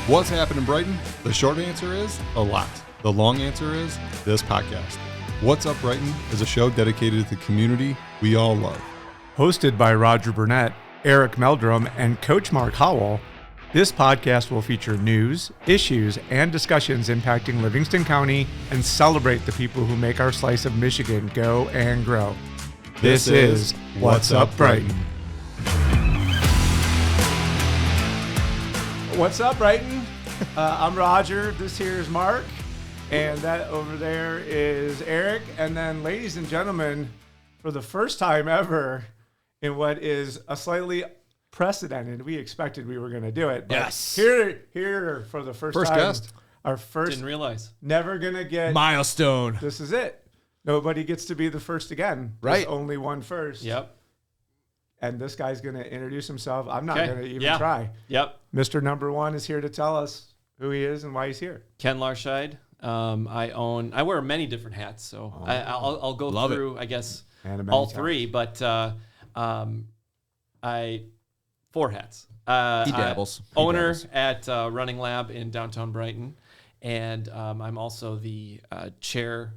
What's happening, Brighton? The short answer is a lot. The long answer is this podcast. What's Up Brighton is a show dedicated to the community we all love. Hosted by Roger Burnett, Eric Meldrum, and Coach Mark Howell, this podcast will feature news, issues, and discussions impacting Livingston County and celebrate the people who make our slice of Michigan go and grow. This is What's Up Brighton. What's up, Brighton? I'm Roger. This here is Mark. And that over there is Eric. And then, ladies and gentlemen, for the first time ever in what is a slightly precedented, we expected we were going to do it. But yes. Here for the first time. Guest. Our first. Didn't realize. Never going to get. Milestone. This is it. Nobody gets to be the first again. Right. There's only one first. Yep. And this guy's going to introduce himself. I'm not going to even try. Yep. Mr. Number One is here to tell us who he is and why he's here. Ken Larscheid. I wear many different hats, so I'll go through, I guess, all three, but 4 hats. He dabbles. Owner at Running Lab in downtown Brighton, and I'm also the chair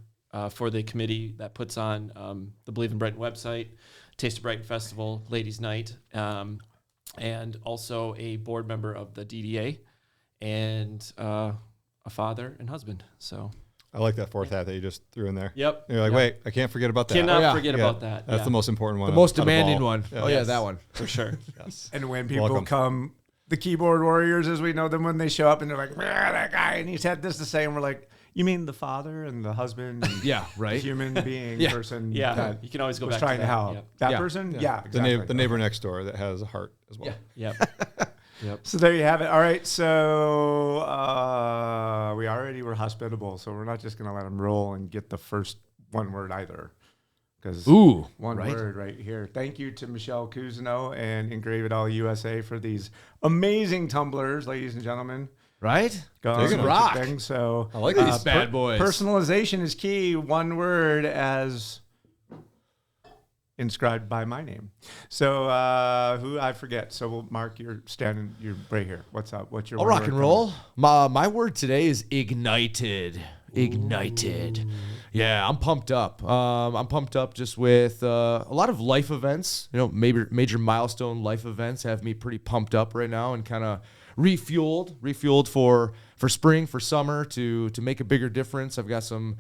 for the committee that puts on the Believe in Brighton website, Taste of Brighton Festival, Ladies Night, and also a board member of the DDA, and a father and husband. So I like that fourth hat that you just threw in there. Yep. You're like, wait, I can't forget about that. Cannot forget about that. That's the most important one. The most out of demanding all. one. Yeah. Oh, yeah, that one. For sure. Yes. And when people Welcome. come, the keyboard warriors, as we know them, when they show up and they're like, that guy, and he's had this to say, and we're like, you mean the father and the husband? And Yeah, the right. human being Yeah. person Yeah. that You can always go was back trying to to that. help. Yep. That Yeah. person? Yeah. Yeah, exactly. The neighbor next door that has a heart as well. Yep. Yep. So there you have it. All right, so we already were hospitable, so we're not just going to let him roll and get the first one word either. Because Ooh, one right. word right here. Thank you to Michelle Cousineau and Engrave It All USA for these amazing tumblers, ladies and gentlemen. Right? Going on rock. things. So I like these bad boys. Personalization is key. One word as inscribed by my name. So who I forget. So Mark, you're right here. What's up? What's your I'll word? rock and roll. My word today is ignited. Ignited. Yeah, I'm pumped up. I'm pumped up just with a lot of life events. You know, major milestone life events have me pretty pumped up right now and kind of refueled for spring, for summer to make a bigger difference. I've got some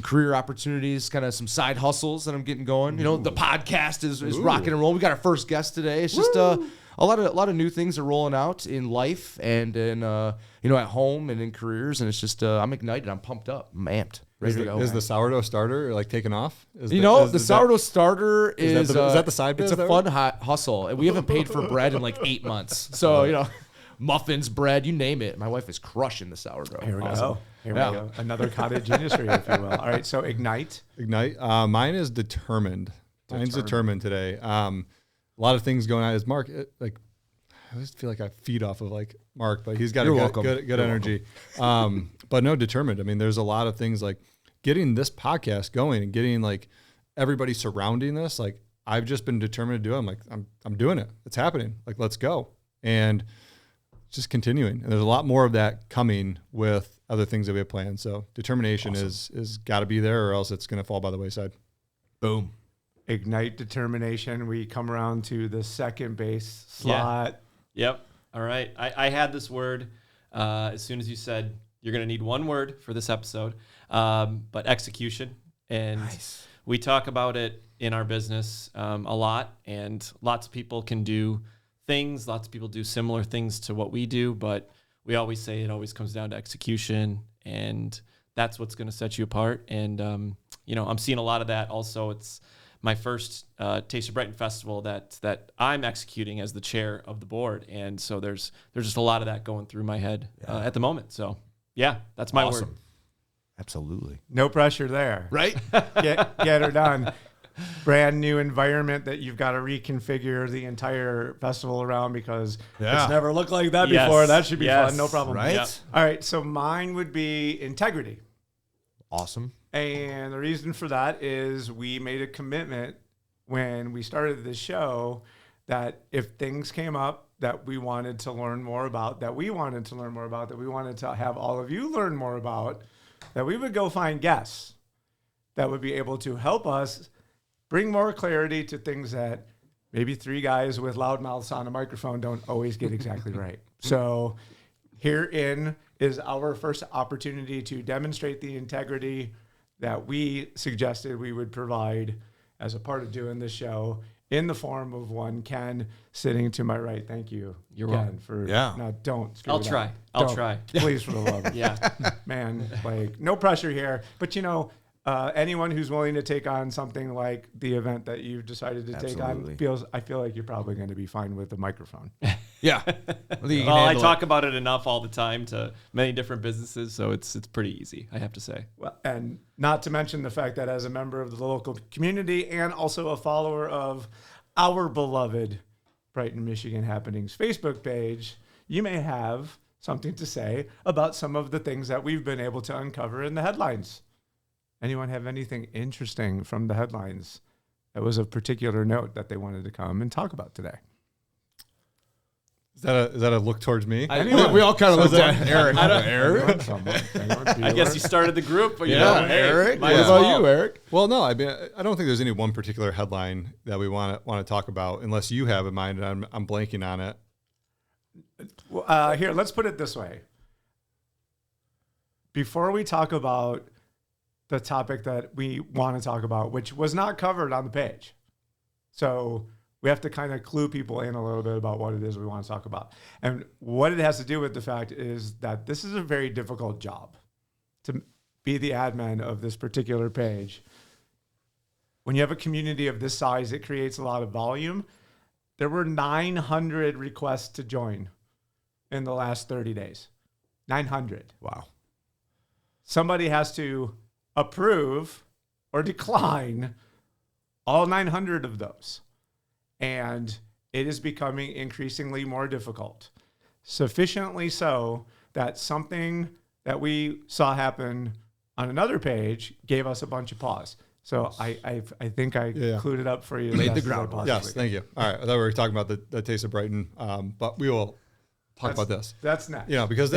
career opportunities, kind of some side hustles that I'm getting going. You know, the podcast is rocking and rolling. We got our first guest today. It's just a lot of new things are rolling out in life and in at home and in careers, and it's just I'm ignited. I'm pumped up. I'm amped. Ready to go. Is the sourdough starter like taking off? The sourdough starter is that the side biz It's a there? fun hustle, and we haven't paid for bread in like 8 months. So muffins, bread, you name it. My wife is crushing the sourdough. Here we Awesome. go. Here we go. Another cottage industry, if you will. All right, so ignite. Mine is determined. Mine's determined today. A lot of things going on. Is Mark I always feel like I feed off of like Mark, but he's got good energy. But no, determined. I mean, there's a lot of things like getting this podcast going and getting like everybody surrounding this. Like I've just been determined to do it. I'm like, I'm doing it. It's happening. Like, let's go. And just continuing. And there's a lot more of that coming with other things that we have planned. So determination is got to be there, or else it's going to fall by the wayside. Boom. Ignite determination. We come around to the second base slot. Yep. All right. I had this word as soon as you said you're going to need one word for this episode, but execution. And we talk about it in our business a lot, and lots of people can do things. Lots of people do similar things to what we do, but we always say it always comes down to execution, and that's what's going to set you apart. And, I'm seeing a lot of that. Also, it's my first Taste of Brighton Festival that I'm executing as the chair of the board. And so there's just a lot of that going through my head at the moment. So, yeah, that's my word. Absolutely. No pressure there. Right? Get her done. Brand new environment that you've got to reconfigure the entire festival around because it's never looked like that before. That should be fun. No problem. Right? Yep. All right. So mine would be integrity. Awesome. And the reason for that is we made a commitment when we started this show that if things came up that we wanted to learn more about, that we wanted to learn more about, that we wanted to have all of you learn more about, that we would go find guests that would be able to help us bring more clarity to things that maybe three guys with loud mouths on a microphone don't always get exactly right. So herein is our first opportunity to demonstrate the integrity that we suggested we would provide as a part of doing this show in the form of one Ken sitting to my right. Thank you. You're Ken, welcome. for Yeah. don't screw I'll it try. up. I'll try. Please, for the love of Yeah. man, like no pressure here. But anyone who's willing to take on something like the event that you've decided to take on I feel like you're probably going to be fine with the microphone. Yeah. Well, I talk about it enough all the time to many different businesses, so it's pretty easy, I have to say. Well, and not to mention the fact that as a member of the local community and also a follower of our beloved Brighton, Michigan Happenings Facebook page, you may have something to say about some of the things that we've been able to uncover in the headlines. Anyone have anything interesting from the headlines that was of particular note that they wanted to come and talk about today? Is that a look towards me? We all kind of looked at Eric. I guess you started the group, but Eric. What about you, Eric? Well, no, I mean, I don't think there's any one particular headline that we want to talk about, unless you have in mind, and I'm blanking on it. Here, let's put it this way. Before we talk about the topic that we want to talk about, which was not covered on the page, so we have to kind of clue people in a little bit about what it is we want to talk about. And what it has to do with the fact is that this is a very difficult job to be the admin of this particular page. When you have a community of this size, it creates a lot of volume. There were 900 requests to join in the last 30 days. 900. Wow. Somebody has to approve or decline all 900 of those. And it is becoming increasingly more difficult. Sufficiently so that something that we saw happen on another page gave us a bunch of pause. So I think I clued it up for you. Laid the groundwork. Yes, thank you. All right, I thought we were talking about the Taste of Brighton, but we will talk about this. That's next. Because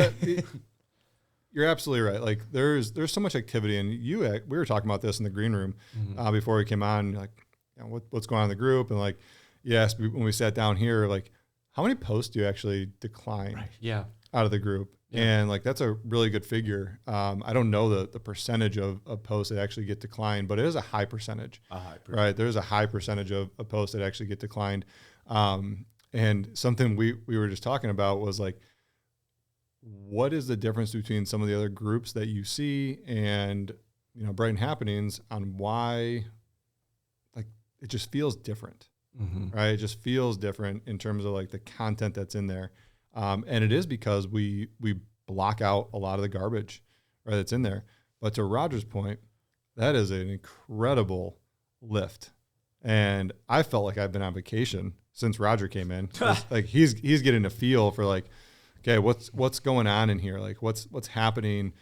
you're absolutely right. Like there's so much activity, and we were talking about this in the green room before we came on. Like, what's going on in the group, and like. Yes, when we sat down here, like, how many posts do you actually decline out of the group? Yeah. And, like, that's a really good figure. I don't know the percentage of posts that actually get declined, but it is a high percentage. Right? There's a high percentage of posts that actually get declined. And something we were just talking about was, like, what is the difference between some of the other groups that you see and, Brighton Happenings on why, like, it just feels different. Mm-hmm. Right. It just feels different in terms of like the content that's in there. And it is because we block out a lot of the garbage that's in there. But to Roger's point, that is an incredible lift. And I felt like I've been on vacation since Roger came in. Like he's getting a feel for like, okay, what's going on in here? Like what's happening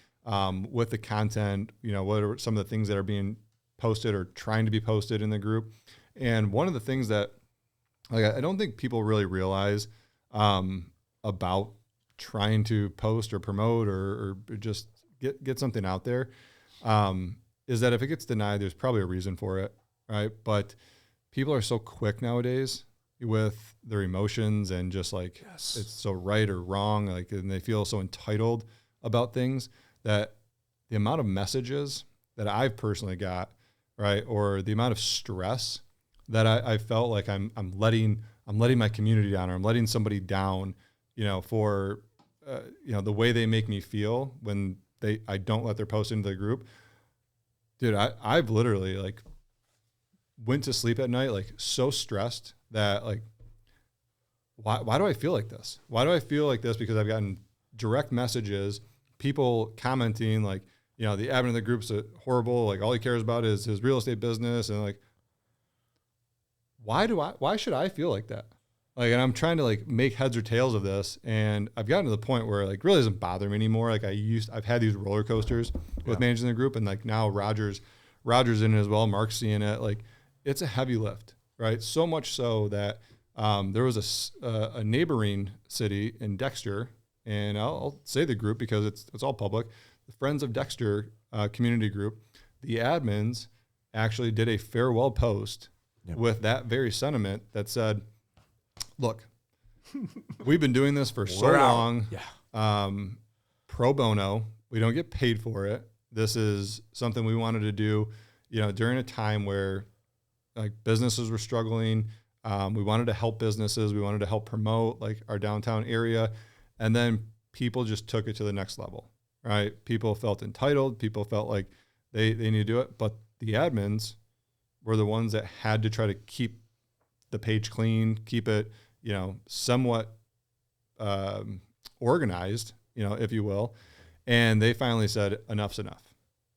with the content, what are some of the things that are being posted or trying to be posted in the group. And one of the things that, like, I don't think people really realize about trying to post or promote or just get something out there is that if it gets denied, there's probably a reason for it, right? But people are so quick nowadays with their emotions and just like it's so right or wrong, like, and they feel so entitled about things that the amount of messages that I've personally got, right, or the amount of stress that I felt like I'm letting my community down, or I'm letting somebody down, for the way they make me feel when I don't let their post into the group. Dude, I've literally like went to sleep at night like so stressed that like why do I feel like this? Why do I feel like this? Because I've gotten direct messages, people commenting like, the admin of the group's horrible, like all he cares about is his real estate business, and like why should I feel like that? Like, and I'm trying to like make heads or tails of this, and I've gotten to the point where like really doesn't bother me anymore. Like I've had these roller coasters with managing the group, and like now Roger's in it as well. Mark's seeing it. Like it's a heavy lift, right? So much so that There was a neighboring city in Dexter, and I'll say the group because it's all public. The Friends of Dexter community group, the admins actually did a farewell post with that very sentiment that said, look, we've been doing this for so long, pro bono. We don't get paid for it. This is something we wanted to do, during a time where like businesses were struggling. We wanted to help businesses. We wanted to help promote like our downtown area. And then people just took it to the next level, right? People felt entitled. People felt like they need to do it. But the admins were the ones that had to try to keep the page clean, keep it, somewhat organized, if you will. And they finally said, enough's enough.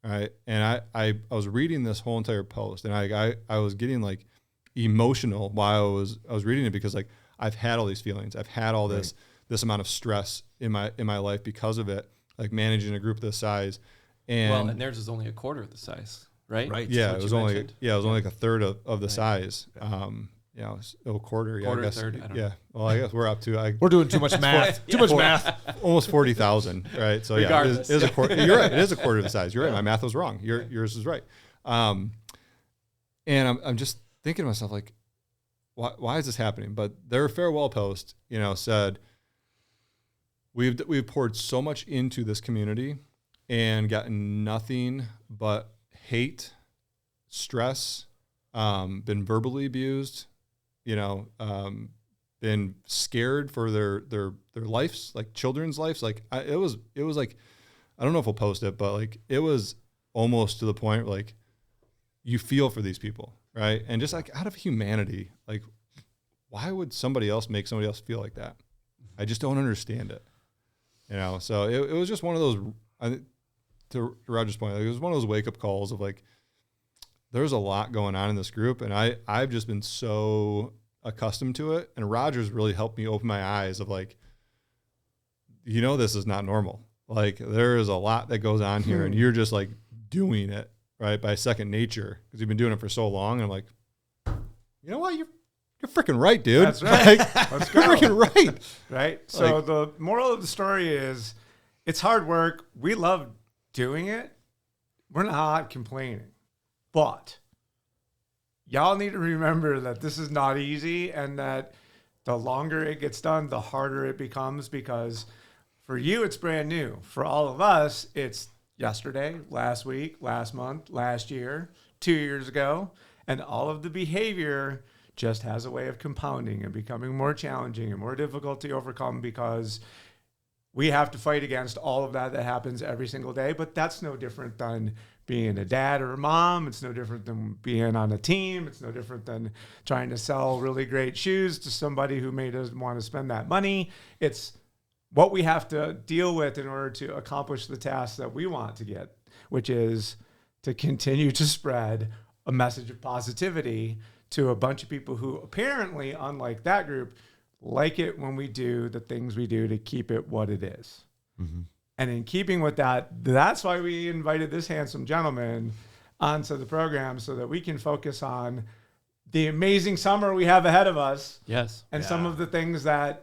Right. And I was reading this whole entire post, and I was getting like emotional while I was reading it, because like I've had all these feelings. I've had all this amount of stress in my life because of it, like managing a group this size. And theirs is only a quarter of the size, right? Right. Yeah, it was only like a third of the size. A quarter. Yeah, quarter, I guess. Third. I don't know. Well, I guess we're up to. We're doing too much math. Too much math. Almost 40,000. Right. So regardless, it is a quarter. You're right. It is a quarter of the size. You're right. My math was wrong. Yours is right. And I'm just thinking to myself, like, why is this happening? But their farewell post, said, we've poured so much into this community and gotten nothing but hate, stress, been verbally abused, been scared for their lives, like children's lives. Like it was like, I don't know if we'll post it, but like it was almost to the point where, like, you feel for these people, right? And just like out of humanity, like, why would somebody else make somebody else feel like that? I just don't understand it. So it was just one of those, to Roger's point, like, it was one of those wake up calls of like, there's a lot going on in this group, and I've just been so accustomed to it. And Roger's really helped me open my eyes of like, this is not normal. Like there is a lot that goes on here, and you're just like doing it right by second nature because you've been doing it for so long. And I'm like, you know what? You're freaking right, dude. That's right. Like, Let's go. You're freaking right. Right. So Like, the moral of the story is, it's hard work. We love doing it. We're not complaining. But y'all need to remember that this is not easy, and that the longer it gets done, the harder it becomes, because for you, it's brand new. For all of us, it's yesterday, last week, last month, last year, 2 years ago. And all of the behavior just has a way of compounding and becoming more challenging and more difficult to overcome, because we have to fight against all of that happens every single day. But that's no different than being a dad or a mom. It's no different than being on a team. It's no different than trying to sell really great shoes to somebody who may doesn't want to spend that money. It's what we have to deal with in order to accomplish the task that we want to get, which is to continue to spread a message of positivity to a bunch of people who apparently, unlike that group, like it when we do the things we do to keep it what it is. Mm-hmm. And in keeping with that, that's why we invited this handsome gentleman onto the program, so that we can focus on the amazing summer we have ahead of us. Yes. And some of the things that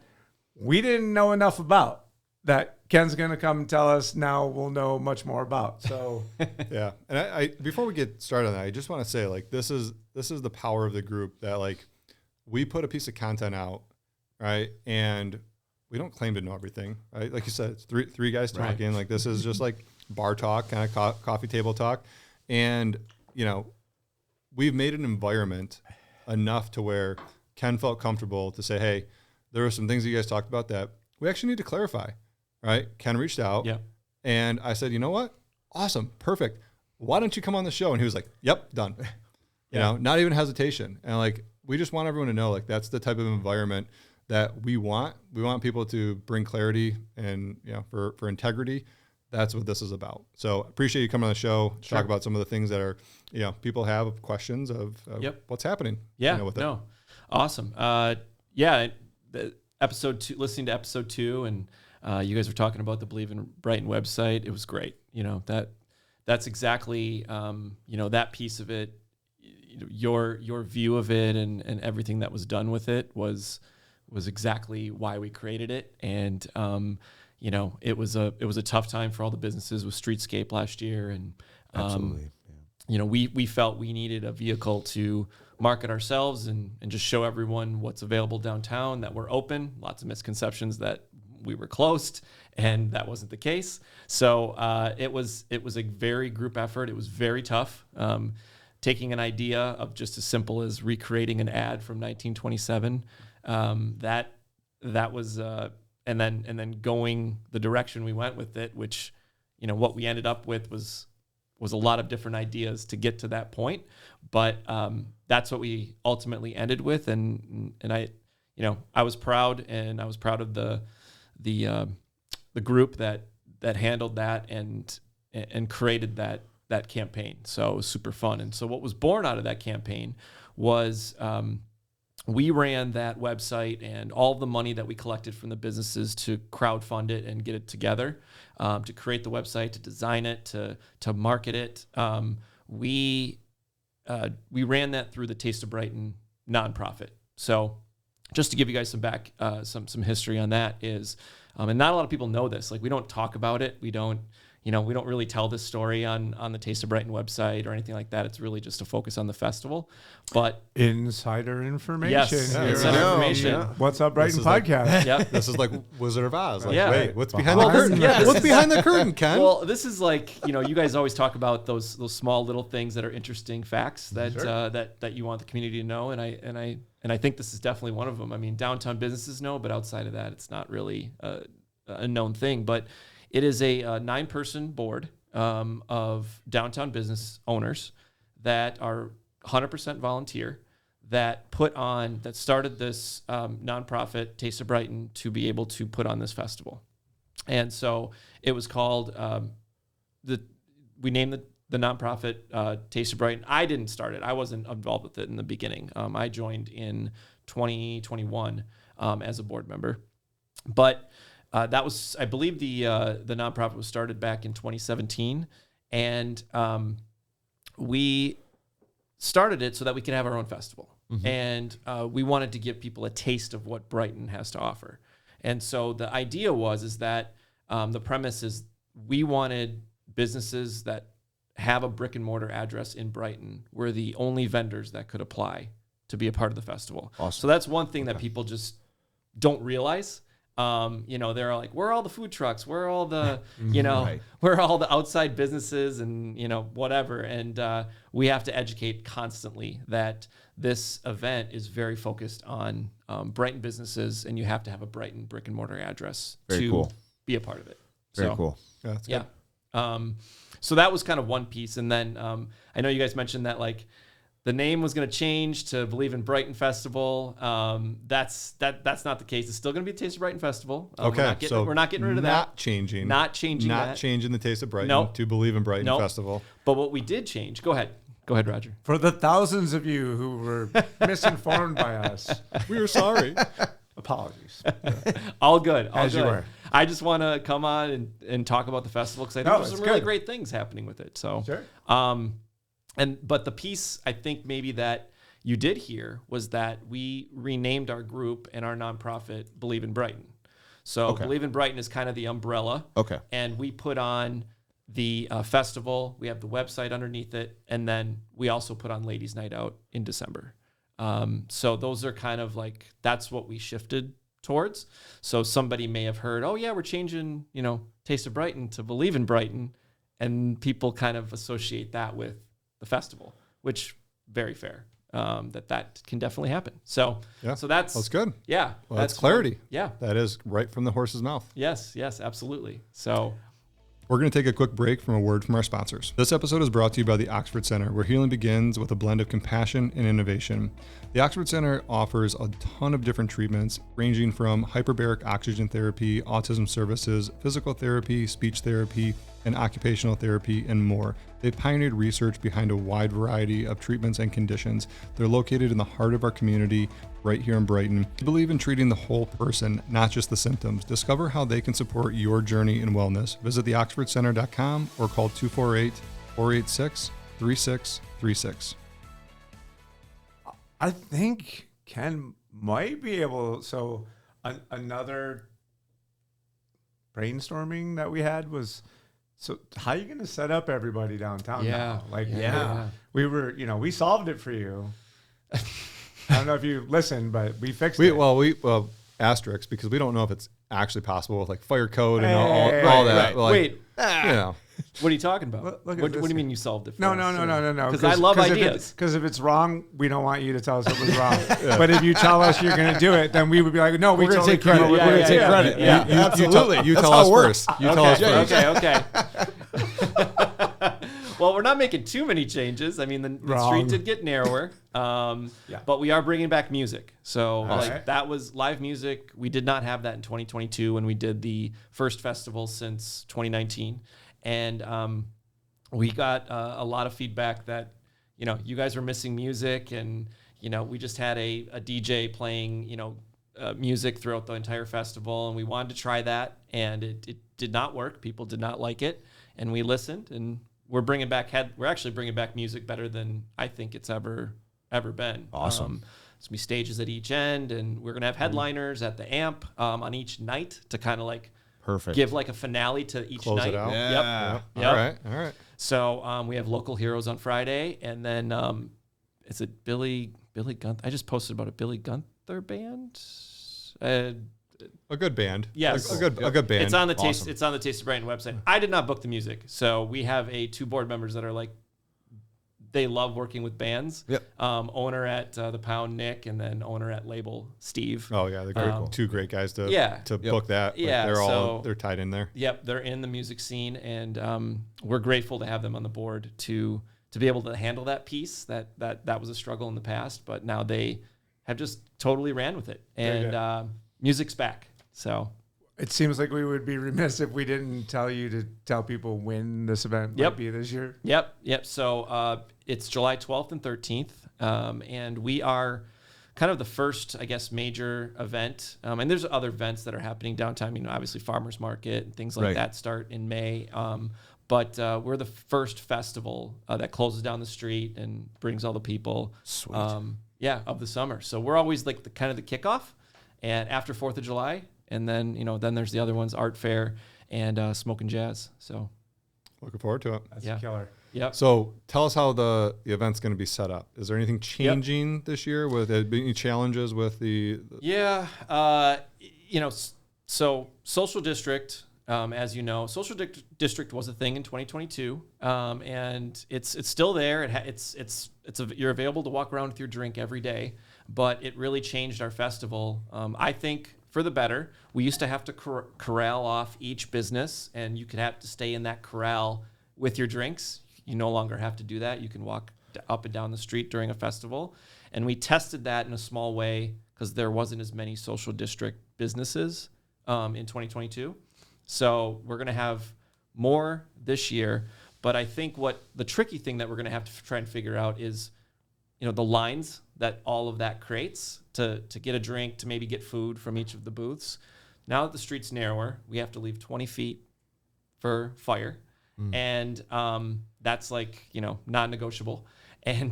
we didn't know enough about that Ken's going to come and tell us now we'll know much more about. So yeah. And I before we get started on that, I just want to say, like, this is the power of the group, that like we put a piece of content out, right? And we don't claim to know everything, right? Like you said, it's three guys talking. Right. Like this is just like bar talk, kind of coffee table talk. And, we've made an environment enough to where Ken felt comfortable to say, hey, there were some things that you guys talked about that we actually need to clarify, right? Ken reached out and I said, you know what? Awesome. Perfect. Why don't you come on the show? And he was like, yep, done. You know, not even hesitation. And like, we just want everyone to know, like, that's the type of environment that we want. We want people to bring clarity and, for integrity. That's what this is about. So appreciate you coming on the show, talk about some of the things that are, people have questions of what's happening. With it. Awesome. The episode 2, listening to episode 2, and you guys were talking about the Believe in Brighton website. It was great. That's exactly, that piece of it. your view of it and everything that was done with it was exactly why we created it. And it was a tough time for all the businesses with Streetscape last year, and Absolutely. we felt we needed a vehicle to market ourselves and just show everyone what's available downtown, that we're open. Lots of misconceptions that we were closed, and that wasn't the case. So it was a very group effort. It was very tough. Taking an idea of just as simple as recreating an ad from 1927, that was and then going the direction we went with it, which what we ended up with was a lot of different ideas to get to that point, but that's what we ultimately ended with, and I was proud, and I was proud of the group that handled that and created that campaign. So it was super fun. And so what was born out of that campaign was we ran that website and all the money that we collected from the businesses to crowdfund it and get it together, to create the website, to design it, to market it. We ran that through the Taste of Brighton nonprofit. So just to give you guys some history on that is, and not a lot of people know this, like we don't talk about it. We don't really tell this story on the Taste of Brighton website or anything like that. It's really just a focus on the festival. But insider information. Yes, insider information. Yeah. What's Up Brighton podcast? Yep. This is like Wizard of Oz. Like, Yeah. wait, what's behind the curtain? Yeah, What's behind the curtain, Ken? Well, this is like, you guys always talk about those small little things that are interesting facts that that you want the community to know, and I think this is definitely one of them. I mean, downtown businesses know, but outside of that, it's not really a known thing. But it is a 9-person board of downtown business owners that are 100% volunteer, that started this nonprofit Taste of Brighton to be able to put on this festival. And so it was called, we named the nonprofit Taste of Brighton. I didn't start it. I wasn't involved with it in the beginning. I joined in 2021 as a board member. But that was, I believe, the nonprofit was started back in 2017, and we started it so that we could have our own festival, and we wanted to give people a taste of what Brighton has to offer. And so the idea is that the premise is we wanted businesses that have a brick and mortar address in Brighton were the only vendors that could apply to be a part of the festival. Awesome. So that's one thing that people just don't realize. They're like, where are all the food trucks? Where are all the, Right. where are all the outside businesses and, whatever. And we have to educate constantly that this event is very focused on Brighton businesses, and you have to have a Brighton brick and mortar address to be a part of it. Very cool. Yeah, that's Yeah. good. So that was kind of one piece. And then I know you guys mentioned that like the name was going to change to Believe in Brighton Festival. That's not the case. It's still going to be the Taste of Brighton Festival. Okay, we're not getting rid of that. Not changing the Taste of Brighton to Believe in Brighton Festival. But what we did change. Go ahead, Roger. For the thousands of you who were misinformed by us, We were sorry. apologies. All good. As you were. I just want to come on and talk about the festival because I think there's some really great things happening with it. So, Sure. But the piece I think maybe that you did hear was that we renamed our group and our nonprofit Believe in Brighton. So Believe in Brighton is kind of the umbrella. Okay. And we put on the festival. We have the website underneath it. And then we also put on Ladies Night Out in December. So those are kind of like, that's what we shifted towards. So somebody may have heard, oh yeah, we're changing, Taste of Brighton to Believe in Brighton. And people kind of associate that with the festival, which very fair. That can definitely happen. So that's good. Yeah. Well, that's clarity. Yeah. That is right from the horse's mouth. Yes, absolutely. So we're going to take a quick break from a word from our sponsors. This episode is brought to you by the Oxford Center, where healing begins with a blend of compassion and innovation. The Oxford Center offers a ton of different treatments, ranging from hyperbaric oxygen therapy, autism services, physical therapy, speech therapy, and occupational therapy, and more. They've pioneered research behind a wide variety of treatments and conditions. They're located in the heart of our community, right here in Brighton. They believe in treating the whole person, not just the symptoms. Discover how they can support your journey in wellness. Visit theoxfordcenter.com or call 248-486-3636. I think Ken might be able. So another brainstorming that we had was, so how are you going to set up everybody downtown? Yeah. Now? We were, we solved it for you. I don't know if you listened, but we fixed it. Well, asterisk, because we don't know if it's actually possible with like fire code and all that. Right. Like, Wait, What are you talking about? Look What do you mean you solved it for No. Because I love ideas. Because if it's wrong, we don't want you to tell us it was wrong. But if you tell us you're going to do it, then we would be like, no, we're going to take credit. We're going to take credit. Yeah. Absolutely. You tell us first. You tell us first. Okay. Well, we're not making too many changes. I mean, the street did get narrower, but we are bringing back music. So that was live music. We did not have that in 2022 when we did the first festival since 2019. And we got a lot of feedback that, you guys were missing music. And, we just had a DJ playing, music throughout the entire festival. And we wanted to try that. And it did not work. People did not like it. And we listened, and we're actually bringing back music better than I think it's ever been. Awesome. It's gonna be stages at each end, and we're gonna have headliners at the Amp on each night to kind of like give like a finale to each Close night. it out. Yeah. Yep. All right. So we have Local Heroes on Friday, and then is it Billy Gunther? I just posted about a Billy Gunther band. A good band. Yes. A good band. It's on the Awesome. It's on the Taste of Brighton website. I did not book the music, so we have two board members that are like, they love working with bands. Yep. Owner at the Pound, Nick, and then owner at Label, Steve. Oh yeah, they're great. Two great guys to book that. Like, Yeah, they're tied in there. Yep, they're in the music scene, and we're grateful to have them on the board to be able to handle that piece. That was a struggle in the past, but now they have just totally ran with it, and music's back. So it seems like we would be remiss if we didn't tell you to tell people when this event might be this year. Yep. So it's July 12th and 13th, and we are kind of the first, I guess, major event. And there's other events that are happening downtown. Obviously Farmers Market and things like that start in May. But we're the first festival that closes down the street and brings all the people. Sweet. Of the summer. So we're always like the kickoff, and after 4th of July. And then, then there's the other ones, Art Fair and Smoke and Jazz. So looking forward to it. That's a killer. Yep. So tell us how the event's going to be set up. Is there anything changing this year? With any challenges with the? Yeah. So Social District, as you know, Social District was a thing in 2022, and it's still there. You're available to walk around with your drink every day, but it really changed our festival. I think for the better. We used to have to corral off each business, and you could have to stay in that corral with your drinks. You no longer have to do that. You can walk up and down the street during a festival. And we tested that in a small way because there wasn't as many Social District businesses in 2022. So we're going to have more this year. But I think what the tricky thing that we're going to have to try and figure out is, the lines that all of that creates to get a drink, to maybe get food from each of the booths. Now that the street's narrower, we have to leave 20 feet for fire. And that's like, non-negotiable. And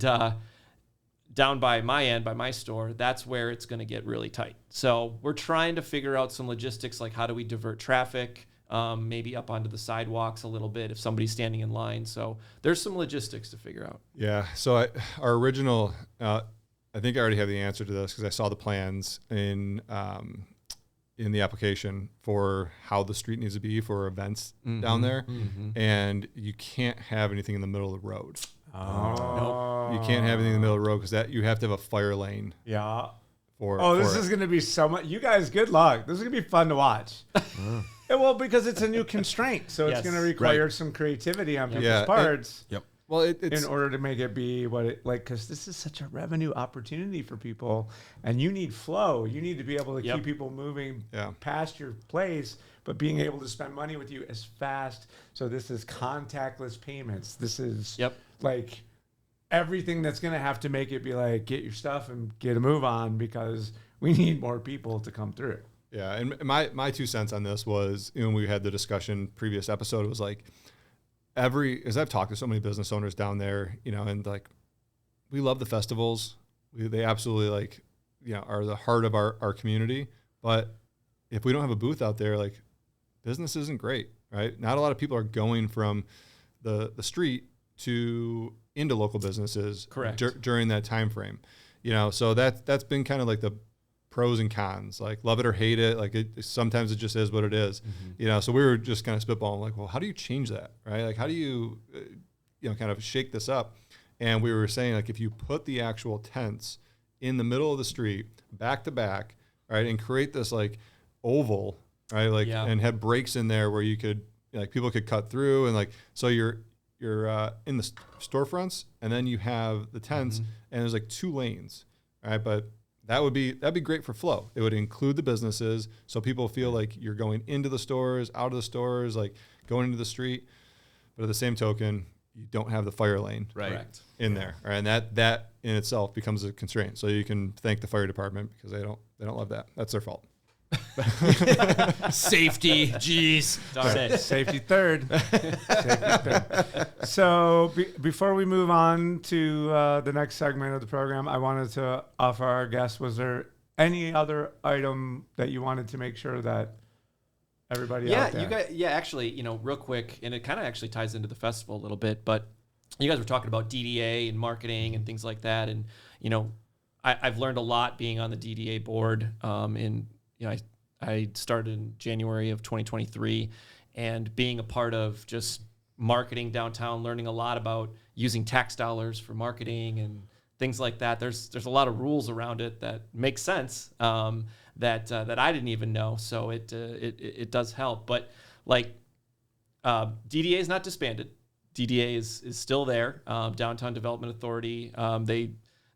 down by my end, by my store, that's where it's going to get really tight. So we're trying to figure out some logistics, like how do we divert traffic, maybe up onto the sidewalks a little bit if somebody's standing in line. So there's some logistics to figure out. Yeah. So our original, I think I already have the answer to this because I saw the plans in the application for how the street needs to be for events down there. And you can't have anything in the middle of the road. Oh. Nope. You can't have anything in the middle of the road because you have to have a fire lane. Yeah. This is going to be so much. You guys, good luck. This is going to be fun to watch. Well, because it's a new constraint, so it's going to require some creativity on people's parts. Yep. Well, it's in order to make it be what it like, because this is such a revenue opportunity for people, and you need flow. You need to be able to keep people moving past your place, but being able to spend money with you as fast. So this is contactless payments. This is like everything that's going to have to make it be like, get your stuff and get a move on, because we need more people to come through. Yeah, and my 2 cents on this was, when we had the discussion previous episode, it was like, as I've talked to so many business owners down there, and like, we love the festivals, They absolutely like, are the heart of our community. But if we don't have a booth out there, like business isn't great, right? Not a lot of people are going from the street into local businesses during that time frame, so that's been kind of like the pros and cons, like love it or hate it. Like sometimes it just is what it is, so we were just kind of spitballing like, well, how do you change that? Right. Like, how do you, kind of shake this up? And we were saying, like, if you put the actual tents in the middle of the street, back to back, right, and create this like oval, right, like, and have breaks in there where you could, like, people could cut through, and like, so you're in the storefronts, and then you have the tents, and there's like 2 lanes, right? But that'd be great for flow. It would include the businesses, so people feel like you're going into the stores, out of the stores, like going into the street. But at the same token, you don't have the fire lane in there, right? And that in itself becomes a constraint. So you can thank the fire department, because they don't love that. That's their fault. Safety, geez. Safety third. So before we move on to the next segment of the program, I wanted to offer our guests, was there any other item that you wanted to make sure that everybody out there? You guys, actually, real quick, and it kind of actually ties into the festival a little bit, but you guys were talking about DDA and marketing and things like that. And, I've learned a lot being on the DDA board. I started in January of 2023, and being a part of just marketing downtown, learning a lot about using tax dollars for marketing and things like that. There's a lot of rules around it that make sense, that I didn't even know. So it does help. But like, DDA is not disbanded. DDA is still there. Downtown Development Authority.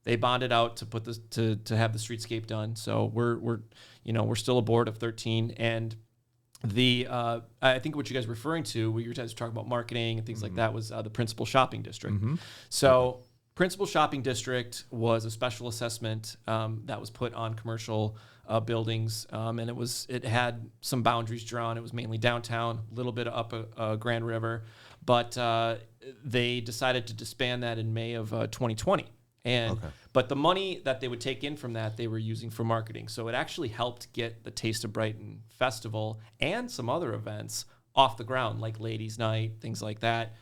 They bonded out to put this to have the streetscape done. So we're still a board of 13, and I think what you guys were referring to, when you guys were talking about marketing and things like that, was the Principal Shopping District. So Principal Shopping District was a special assessment that was put on commercial buildings, and it had some boundaries drawn. It was mainly downtown, a little bit up Grand River, but they decided to disband that in May of 2020. But the money that they would take in from that, they were using for marketing. So it actually helped get the Taste of Brighton Festival and some other events off the ground, like Ladies' Night, things like that,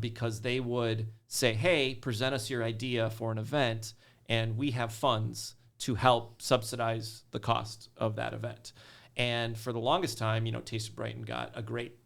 because they would say, hey, present us your idea for an event, and we have funds to help subsidize the cost of that event. And for the longest time, Taste of Brighton got a great,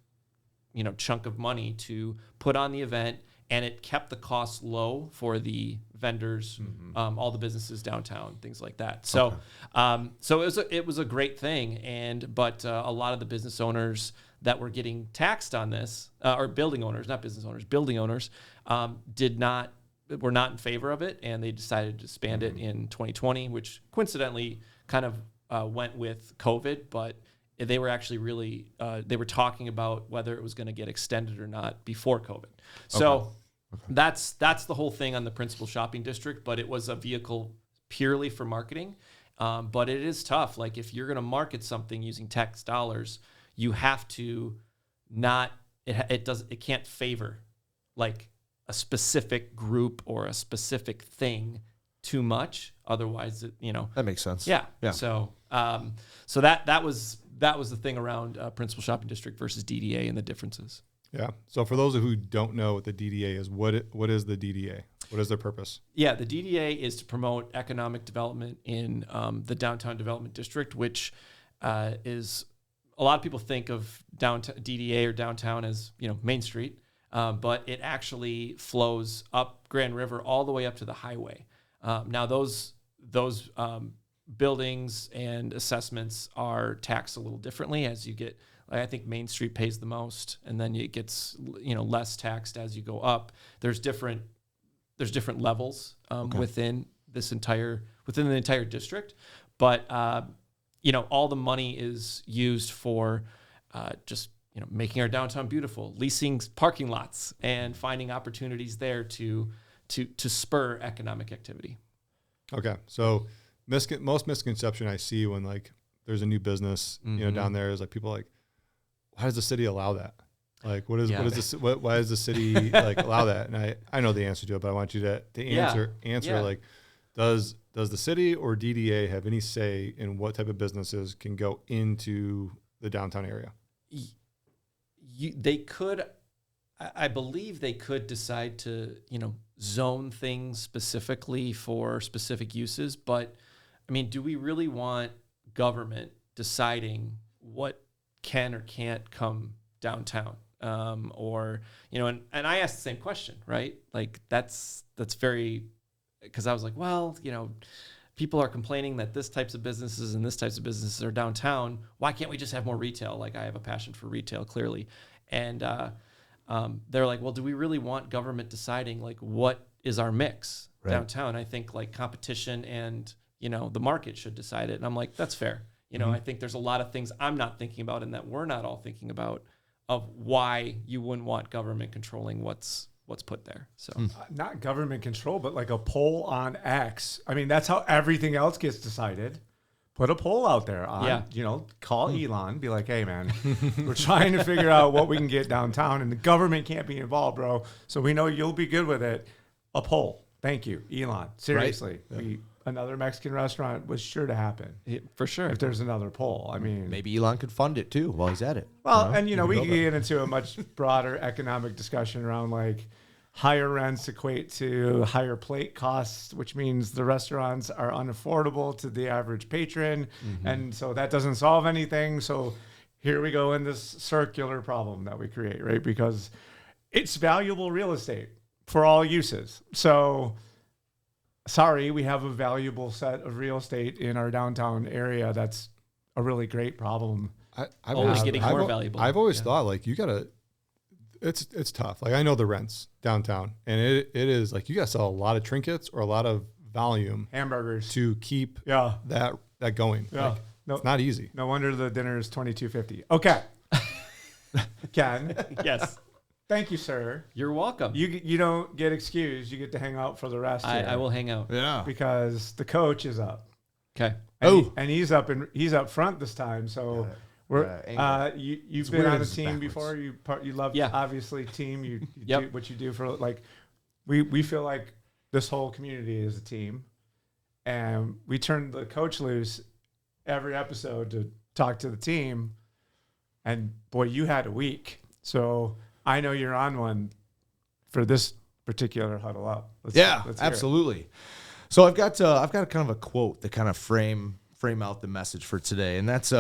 chunk of money to put on the event, and it kept the costs low for the vendors, all the businesses downtown, things like that. So, it was a great thing. But a lot of the business owners that were getting taxed on this, or building owners, not business owners, building owners, were not in favor of it, and they decided to disband it in 2020, which coincidentally kind of went with COVID, but they were actually really, they were talking about whether it was going to get extended or not before COVID. So that's the whole thing on the Principal Shopping District, but it was a vehicle purely for marketing. But it is tough. Like, if you're going to market something using tax dollars, you have to it can't favor like a specific group or a specific thing too much. Otherwise, that makes sense. Yeah. So that was the thing around Principal Shopping District versus DDA and the differences. Yeah. So for those who don't know what the DDA is, what is the DDA? What is their purpose? Yeah, the DDA is to promote economic development in the Downtown Development District, which is, a lot of people think of downtown DDA or downtown as Main Street, but it actually flows up Grand River all the way up to the highway. Now those buildings and assessments are taxed a little differently as you get. I think Main Street pays the most, and then it gets less taxed as you go up. There's different levels within the entire district, but all the money is used for just making our downtown beautiful, leasing parking lots, and finding opportunities there to spur economic activity. Okay, so most misconception I see when like there's a new business down there is like people like, why does the city allow that? Like, why does the city like allow that? And I know the answer to it, but I want you to answer. Yeah. Like, Does the city or DDA have any say in what type of businesses can go into the downtown area? They could, I believe they could decide to, zone things specifically for specific uses. But I mean, do we really want government deciding what can or can't come downtown? And I asked the same question, right? Like that's very, because I was like, well, people are complaining that this types of businesses and this types of businesses are downtown. Why can't we just have more retail? Like I have a passion for retail, clearly. And they're like, well, do we really want government deciding like what is our mix downtown? I think like competition and, the market should decide it. And I'm like, that's fair. I think there's a lot of things I'm not thinking about and that we're not all thinking about of why you wouldn't want government controlling what's put there. So not government control, but like a poll on X. I mean, that's how everything else gets decided. Put a poll out there on, call Elon, be like, hey man, we're trying to figure out what we can get downtown and the government can't be involved, bro. So we know you'll be good with it. A poll. Thank you, Elon. Seriously. Right? Yeah. Another Mexican restaurant was sure to happen. For sure. If there's another poll. I mean, maybe Elon could fund it too while he's at it. Well, we can get into a much broader economic discussion around like higher rents equate to higher plate costs, which means the restaurants are unaffordable to the average patron. Mm-hmm. And so that doesn't solve anything. So here we go in this circular problem that we create, right? Because it's valuable real estate for all uses. So sorry, we have a valuable set of real estate in our downtown area. That's a really great problem. I've always getting more valuable. I've always thought like you gotta, it's tough. Like I know the rents downtown and it is like you gotta sell a lot of trinkets or a lot of volume hamburgers to keep that going. Yeah. Like, it's not easy. No wonder the dinner is $22.50. Okay. Ken. Yes. Thank you, sir. You're welcome. You don't get excused. You get to hang out for the rest. I will hang out. Yeah. Because the coach is up. Okay. And he's up front this time. So we're you've been on a team before. You love obviously team. You do what you do for like we feel like this whole community is a team, and we turn the coach loose every episode to talk to the team. And boy, you had a week. So I know you're on one for this particular Huddle Up. Let's absolutely. So I've got kind of a quote that kind of frame out the message for today, and that's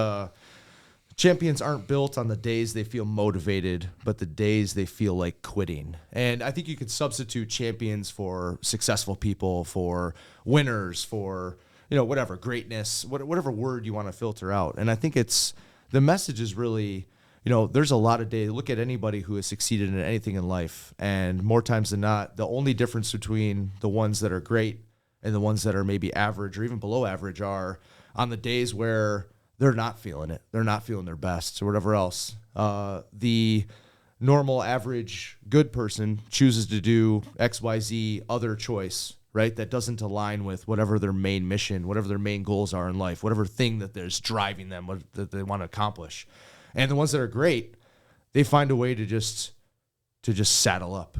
champions aren't built on the days they feel motivated, but the days they feel like quitting. And I think you could substitute champions for successful people, for winners, for whatever, greatness, whatever word you want to filter out. And I think the message is really, there's a lot of days. Look at anybody who has succeeded in anything in life, and more times than not, the only difference between the ones that are great and the ones that are maybe average or even below average are on the days where they're not feeling it. They're not feeling their best or whatever else. The normal, average, good person chooses to do XYZ other choice, right? That doesn't align with whatever their main mission, whatever their main goals are in life, whatever thing that there's driving them, what that they want to accomplish. And the ones that are great, they find a way to just saddle up.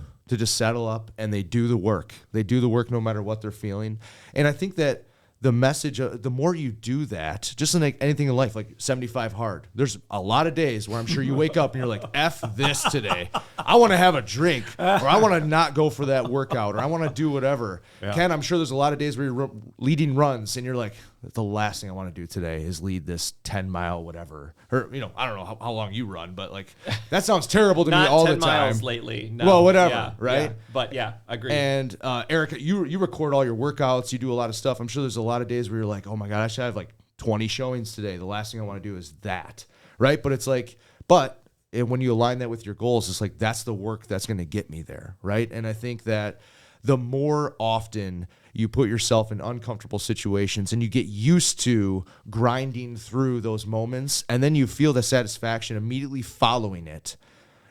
And they do the work. They do the work no matter what they're feeling. And I think that the message, the more you do that, just like anything in life, like 75 hard, there's a lot of days where I'm sure you wake up and you're like, F this today. I want to have a drink, or I want to not go for that workout, or I want to do whatever. Yeah. Ken, I'm sure there's a lot of days where you're leading runs and you're like, the last thing I want to do today is lead this 10-mile whatever. Or, I don't know how long you run, but like that sounds terrible to me all the time. Not 10 miles lately. No. Well, whatever, right? Yeah. But yeah, agreed. And Eric, you record all your workouts. You do a lot of stuff. I'm sure there's a lot of days where you're like, oh my God, I should have like 20 showings today. The last thing I want to do is that, right? But it's like, when you align that with your goals, it's like, that's the work that's going to get me there, right? And I think that the more often you put yourself in uncomfortable situations and you get used to grinding through those moments, and then you feel the satisfaction immediately following it,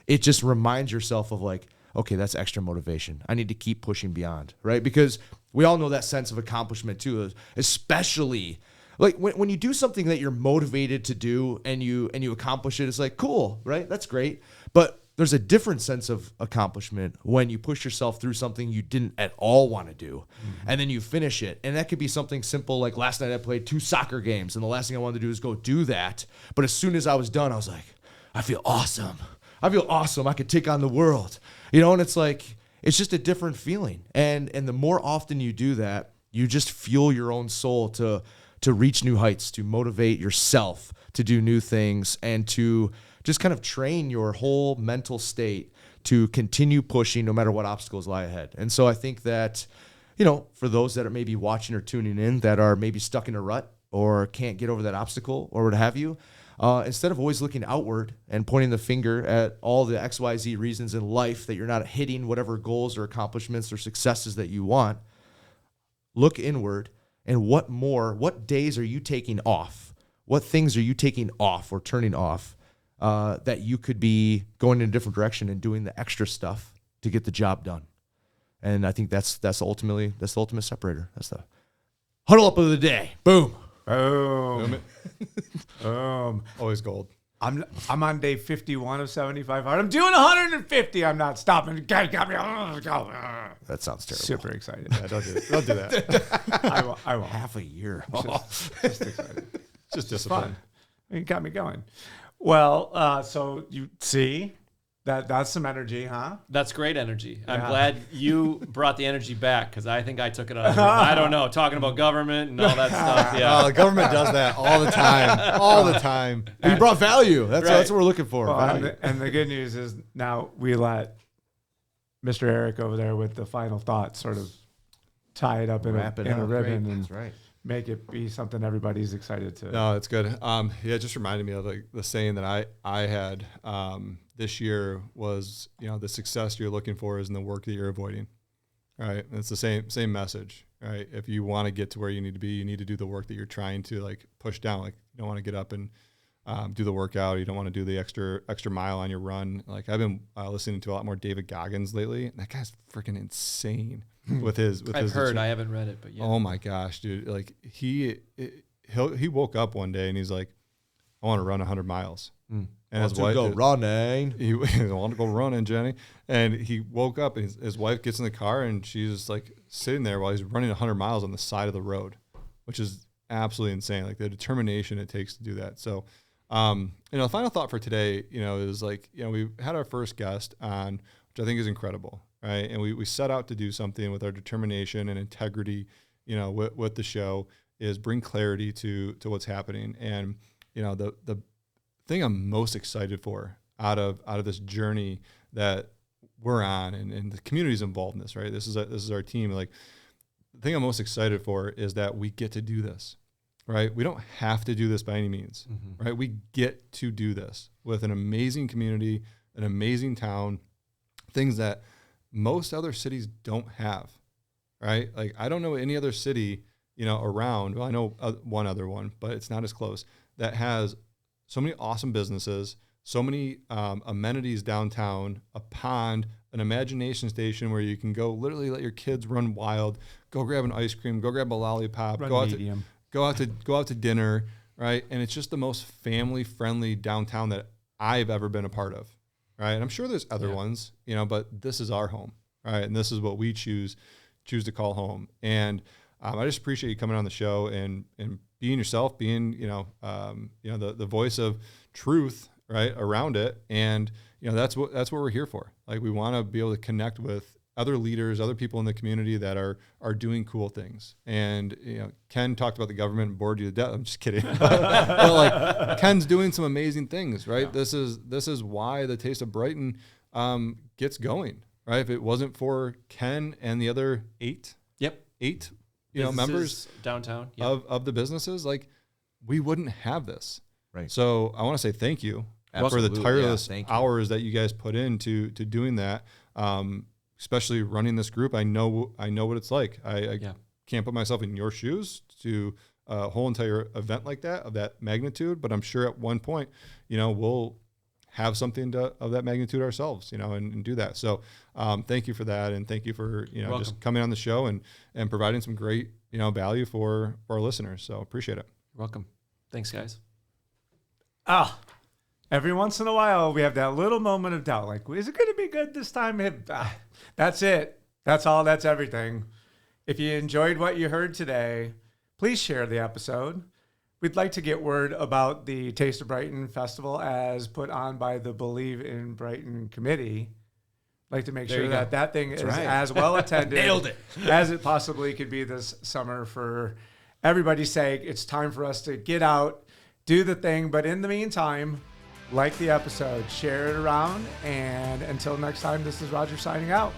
it just reminds yourself of like, okay, that's extra motivation. I need to keep pushing beyond, right? Because we all know that sense of accomplishment too, especially like when you do something that you're motivated to do and you accomplish it, it's like, cool, right? That's great. But there's a different sense of accomplishment when you push yourself through something you didn't at all want to do, and then you finish it. And that could be something simple like last night I played 2 soccer games, and the last thing I wanted to do is go do that. But as soon as I was done, I was like, I feel awesome. I could take on the world. And it's like, it's just a different feeling. And the more often you do that, you just fuel your own soul to reach new heights, to motivate yourself to do new things, and to just kind of train your whole mental state to continue pushing no matter what obstacles lie ahead. And so I think that, for those that are maybe watching or tuning in that are maybe stuck in a rut or can't get over that obstacle or what have you, instead of always looking outward and pointing the finger at all the XYZ reasons in life that you're not hitting whatever goals or accomplishments or successes that you want, look inward. And what days are you taking off? What things are you taking off or turning off that you could be going in a different direction and doing the extra stuff to get the job done? And I think that's the ultimate separator. That's the huddle up of the day. Boom. Boom. Always gold. I'm on day 51 of 75 hard. I'm doing 150. I'm not stopping. That sounds terrible. Super excited. Yeah, don't do that. I won't. Half a year. Just excited. Just discipline. Fun. You got me going. Well, so you see that's some energy, huh? That's great energy. I'm Yeah. glad you brought the energy back, because I think I took it on. I don't know, talking about government and all that stuff. Yeah. The government does that all the time. All the time. You brought value. That's what we're looking for. Well, Value. and the good news is now we let Mr. Eric over there with the final thought sort of tie it up in Wrap it a up. ribbon Great. and That's right. make it be something everybody's excited to. No, it's good. It just reminded me of the saying that I had this year was, the success you're looking for is in the work that you're avoiding. Right. And it's the same message, right? If you want to get to where you need to be, you need to do the work that you're trying to push down. You don't want to get up and do the workout. You don't want to do the extra mile on your run. I've been listening to a lot more David Goggins lately. That guy's freaking insane with his. I've heard. I haven't read it, but yeah. Oh my gosh, dude! He woke up one day and he's like, I want to run 100 miles. And his wife go running. He wanted to go running, Jenny. And he woke up and his wife gets in the car and she's sitting there while he's running 100 miles on the side of the road, which is absolutely insane. The determination it takes to do that. So, the final thought for today, is we had our first guest on, which I think is incredible, right? And we set out to do something with our determination and integrity, with the show, is bring clarity to what's happening. And, the thing I'm most excited for out of this journey that we're on, and the community's involved in this, right? This is our team. The thing I'm most excited for is that we get to do this, right? We don't have to do this by any means, right? We get to do this with an amazing community, an amazing town, things that most other cities don't have, right? I don't know any other city, around. Well, I know one other one, but it's not as close, that has so many awesome businesses, so many amenities downtown, a pond, an imagination station where you can go literally let your kids run wild, go grab an ice cream, go grab a lollipop, go out to dinner, right? And it's just the most family friendly downtown that I've ever been a part of, right? And I'm sure there's other ones, but this is our home, right? And this is what we choose to call home. And I just appreciate you coming on the show and being yourself, being, the voice of truth, right, around it. And, that's what we're here for. We want to be able to connect with other leaders, other people in the community that are doing cool things. And, Ken talked about the government and bored you to death. I'm just kidding. but Ken's doing some amazing things, right? Yeah. This is why the Taste of Brighton gets going, right? If it wasn't for Ken and the other eight members downtown of the businesses, we wouldn't have this. Right. So I want to say thank you for the tireless hours that you guys put into doing that. Especially running this group. I know what it's like. I can't put myself in your shoes to a whole entire event like that, of that magnitude, but I'm sure at one point, we'll have something of that magnitude ourselves, and do that. So thank you for that. And thank you for, just coming on the show and providing some great, value for our listeners. So appreciate it. You're welcome. Thanks, guys. Every once in a while, we have that little moment of doubt. Like, is it going to be good this time? That's it. That's all. That's everything. If you enjoyed what you heard today, please share the episode. We'd like to get word about the Taste of Brighton Festival as put on by the Believe in Brighton Committee. Like to make sure that thing is as well attended Nailed it. as it possibly could be this summer for everybody's sake. It's time for us to get out, do the thing. But in the meantime, like the episode, share it around. And until next time, this is Roger signing out.